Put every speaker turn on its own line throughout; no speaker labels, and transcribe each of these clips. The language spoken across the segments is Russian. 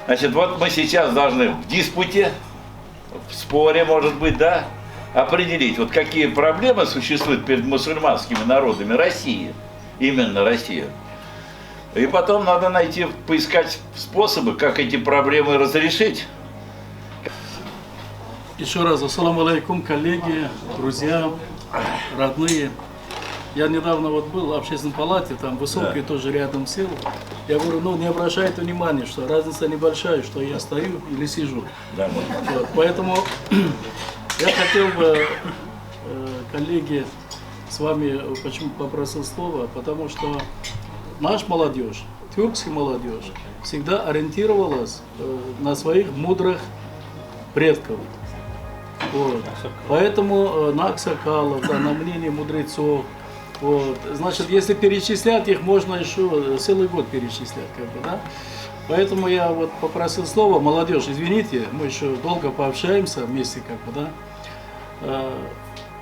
Значит, вот мы сейчас должны в диспуте, в споре, может быть, да, определить, вот какие проблемы существуют перед мусульманскими народами России, именно Россия. И потом надо найти, поискать способы, как эти проблемы разрешить.
Еще раз, ассаламу алейкум, коллеги, друзья, родные. Я недавно вот был в общественной палате, там высокий тоже рядом сел. Я говорю, ну не обращайте внимания, что разница небольшая, что я стою или сижу.
Да.
Вот, поэтому я хотел бы, коллеги, с вами почему попросил слово, потому что наша молодежь, тюркская молодежь, всегда ориентировалась на своих мудрых предков. Вот. Поэтому на аксакалов, да, на мнение мудрецов. Вот. Значит, если перечислять их, можно еще целый год перечислять, как бы, да? Поэтому я вот попросил слова, молодежь, извините, мы еще долго пообщаемся вместе, как бы, да?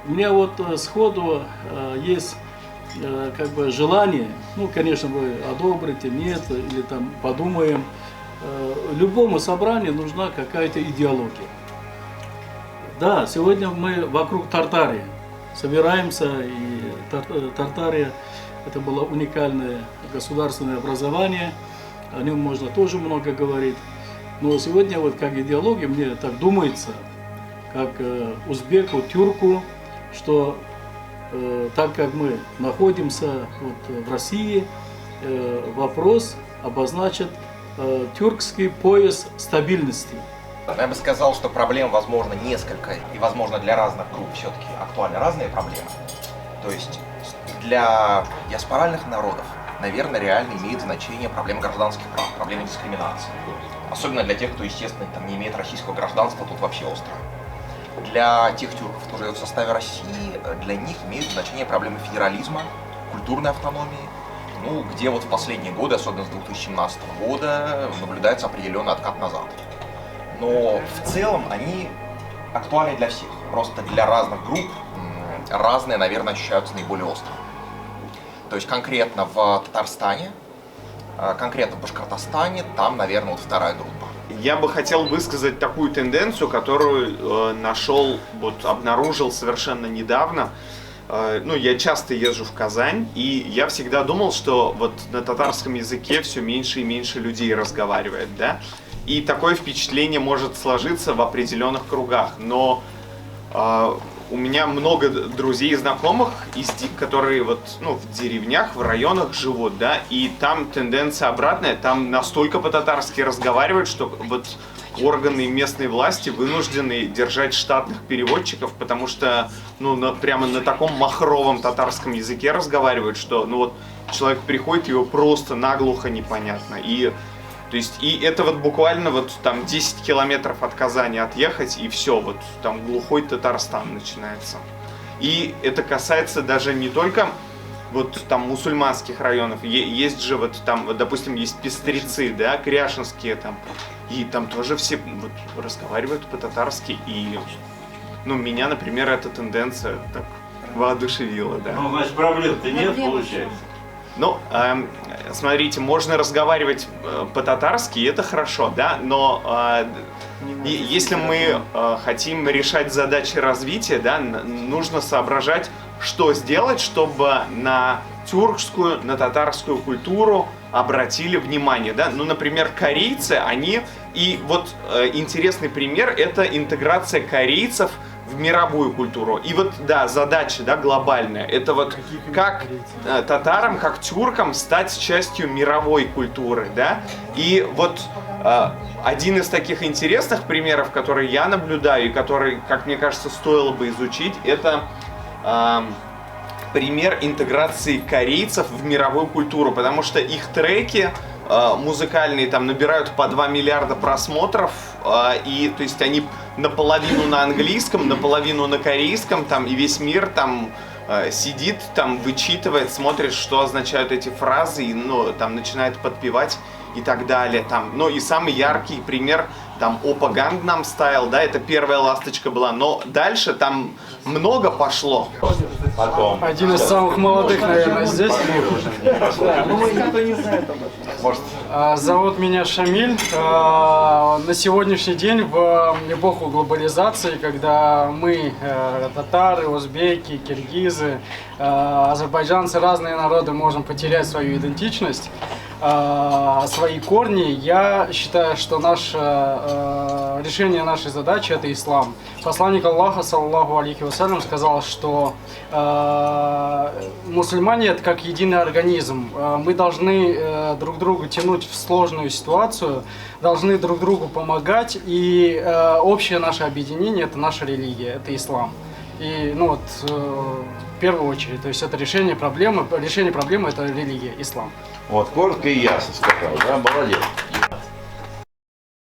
У меня вот сходу есть как бы желание, ну, конечно, вы одобрите, нет, или там подумаем. Любому собранию нужна какая-то идеология. Да, сегодня мы вокруг Тартарии собираемся, и Тартария это было уникальное государственное образование, о нем можно тоже много говорить. Но сегодня вот как идеология, мне так думается, как узбеку, тюрку, что так как мы находимся вот в России, вопрос обозначит тюркский пояс стабильности.
Я бы сказал, что проблем, возможно, несколько, и, возможно, для разных групп все-таки актуальны разные проблемы. То есть для диаспоральных народов, наверное, реально имеет значение проблема гражданских прав, проблема дискриминации. Особенно для тех, кто, естественно, там, не имеет российского гражданства, тут вообще остро. Для тех тюрков, кто живет в составе России, для них имеют значение проблемы федерализма, культурной автономии, ну, где вот в последние годы, особенно с 2017 года, наблюдается определенный откат назад. Но в целом они актуальны для всех. Просто для разных групп разные, наверное, ощущаются наиболее остро. То есть конкретно в Татарстане, конкретно в Башкортостане, там, наверное, вот вторая группа.
Я бы хотел высказать такую тенденцию, которую обнаружил совершенно недавно. Ну, я часто езжу в Казань, и я всегда думал, что вот на татарском языке все меньше и меньше людей разговаривает, да? И такое впечатление может сложиться в определенных кругах. Но у меня много друзей и знакомых, которые вот, ну, в деревнях, в районах живут, да, и там тенденция обратная, там настолько по-татарски разговаривают, что вот органы местной власти вынуждены держать штатных переводчиков, потому что, ну, прямо на таком махровом татарском языке разговаривают, что, ну, вот человек приходит, его просто наглухо непонятно. И то есть, и это вот буквально вот там 10 километров от Казани отъехать, и все, вот там глухой Татарстан начинается. И это касается даже не только вот там мусульманских районов, есть же вот там, вот, допустим, есть пестрецы, да, кряшинские там, и там тоже все вот разговаривают по-татарски, и, ну, меня, например, эта тенденция так воодушевила, да.
Ну, значит, проблем-то нет, получается.
Ну, смотрите, можно разговаривать по-татарски, и это хорошо, да, но если мы хотим решать задачи развития, да, нужно соображать, что сделать, чтобы на тюркскую, на татарскую культуру обратили внимание, да. Ну, например, корейцы, они, и вот интересный пример, это интеграция корейцев в мировую культуру. И вот, да, задача, да, глобальная, это вот как татарам, как тюркам стать частью мировой культуры, да. И вот один из таких интересных примеров, которые я наблюдаю и который, как мне кажется, стоило бы изучить, это пример интеграции корейцев в мировую культуру, потому что их треки музыкальные там набирают по 2 миллиарда просмотров, и то есть они наполовину на английском, наполовину на корейском, там, и весь мир там сидит, там, вычитывает, смотрит, что означают эти фразы, и, ну, там, начинает подпевать. и так далее. Там, ну и самый яркий пример, там Опа Gangnam Style, да, это первая ласточка была, но дальше там много пошло.
Потом.
Один из самых молодых, наверное, здесь.
Может,
Зовут меня Шамиль. На сегодняшний день, в эпоху глобализации, когда мы, татары, узбеки, киргизы, азербайджанцы, разные народы, можем потерять свою идентичность, свои корни, я считаю, что решение нашей задачи – это ислам. Посланник Аллаха, саллаллаху алейхи вассалям, сказал, что мусульмане – это как единый организм. Мы должны друг друга тянуть в сложную ситуацию, должны друг другу помогать, и общее наше объединение – это наша религия, это ислам. И, ну вот, в первую очередь, то есть это решение проблемы – это религия, ислам.
вот коротко и ясно сказал, да, молодец.